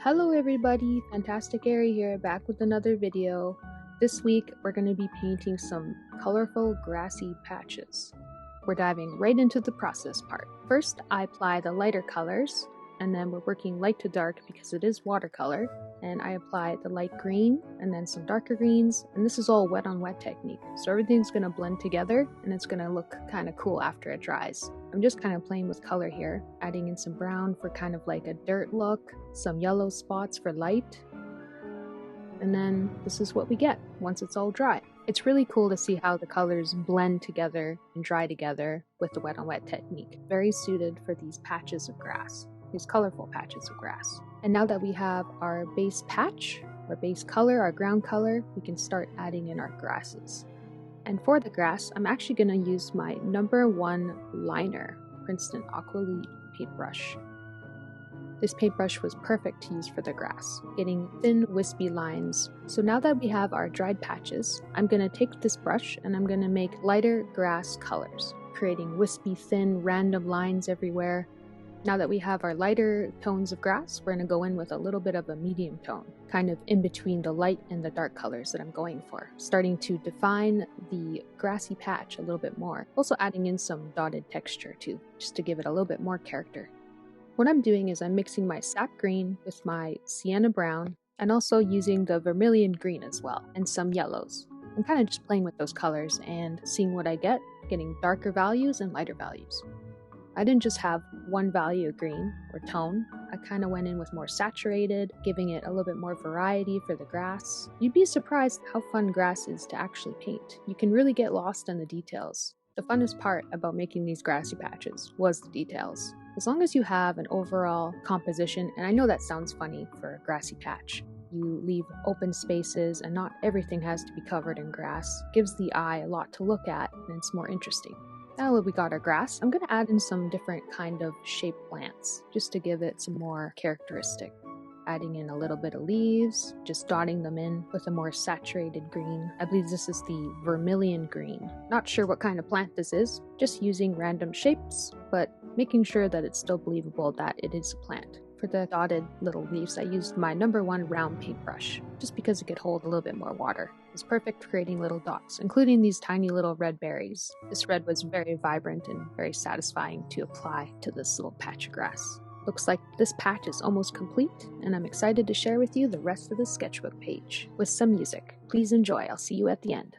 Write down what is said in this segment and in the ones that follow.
Hello everybody, Fantasticairy here, back with another video. This week we're going to be painting some colorful grassy patches. We're diving right into the process part. First I apply the lighter colors, and then we're working light to dark because it is watercolor, and I apply the light green and then some darker greens, and this is all wet on wet technique, so everything's going to blend together and it's going to look kind of cool after it dries. I'm just kind of playing with color here, adding in some brown for kind of like a dirt look, some yellow spots for light, and then this is what we get once it's all dry. It's really cool to see how the colors blend together and dry together with the wet on wet technique. Very suited for these patches of grass, these colorful patches of grass. And now that we have our base patch, our base color, our ground color, we can start adding in our grasses. And for the grass, I'm actually going to use my #1 liner, Princeton Aqua paintbrush. This paintbrush was perfect to use for the grass, getting thin wispy lines. So now that we have our dried patches, I'm going to take this brush and I'm going to make lighter grass colors, creating wispy thin random lines everywhere. Now that we have our lighter tones of grass, we're going to go in with a little bit of a medium tone, kind of in between the light and the dark colors that I'm going for, starting to define the grassy patch a little bit more. Also adding in some dotted texture too, just to give it a little bit more character. What I'm doing is I'm mixing my sap green with my sienna brown, and also using the vermilion green as well, and some yellows. I'm kind of just playing with those colors and seeing what I get, getting darker values and lighter values. I didn't just have one value of green or tone. I kind of went in with more saturated, giving it a little bit more variety for the grass. You'd be surprised how fun grass is to actually paint. You can really get lost in the details. The funnest part about making these grassy patches was the details. As long as you have an overall composition, and I know that sounds funny for a grassy patch, you leave open spaces and not everything has to be covered in grass. It gives the eye a lot to look at and it's more interesting. Now that we got our grass, I'm going to add in some different kind of shaped plants, just to give it some more characteristic. Adding in a little bit of leaves, just dotting them in with a more saturated green. I believe this is the vermilion green. Not sure what kind of plant this is, just using random shapes, but making sure that it's still believable that it is a plant. For the dotted little leaves, I used my #1 round paintbrush, just because it could hold a little bit more water. It's perfect for creating little dots, including these tiny little red berries. This red was very vibrant and very satisfying to apply to this little patch of grass. Looks like this patch is almost complete, and I'm excited to share with you the rest of the sketchbook page with some music. Please enjoy. I'll see you at the end.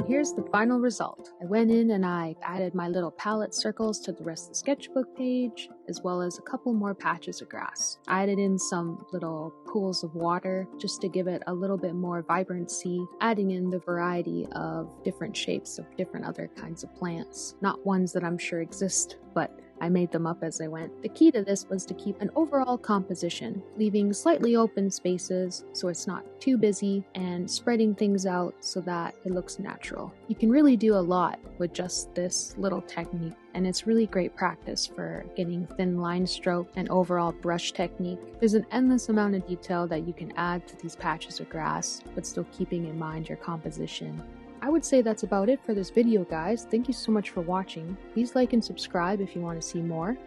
Here's the final result. I went in and I added my little palette circles to the rest of the sketchbook page, as well as a couple more patches of grass. I added in some little pools of water just to give it a little bit more vibrancy, adding in the variety of different shapes of different other kinds of plants. Not ones that I'm sure exist, but I made them up as I went. The key to this was to keep an overall composition, leaving slightly open spaces so it's not too busy, and spreading things out so that it looks natural. You can really do a lot with just this little technique, and it's really great practice for getting thin line stroke and overall brush technique. There's an endless amount of detail that you can add to these patches of grass, but still keeping in mind your composition. I would say that's about it for this video, guys. Thank you so much for watching. Please like and subscribe if you want to see more.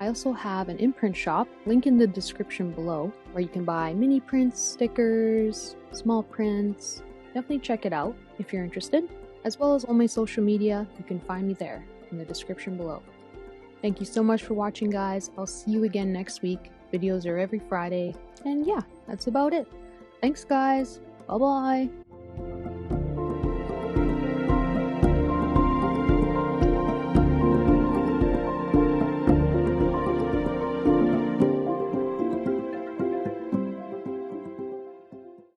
I also have an imprint shop, link in the description below, where you can buy mini prints, stickers, small prints. Definitely check it out if you're interested. As well as all my social media, you can find me there in the description below. Thank you so much for watching, guys. I'll see you again next week. Videos are every Friday. And yeah, that's about it. Thanks, guys. Bye-bye.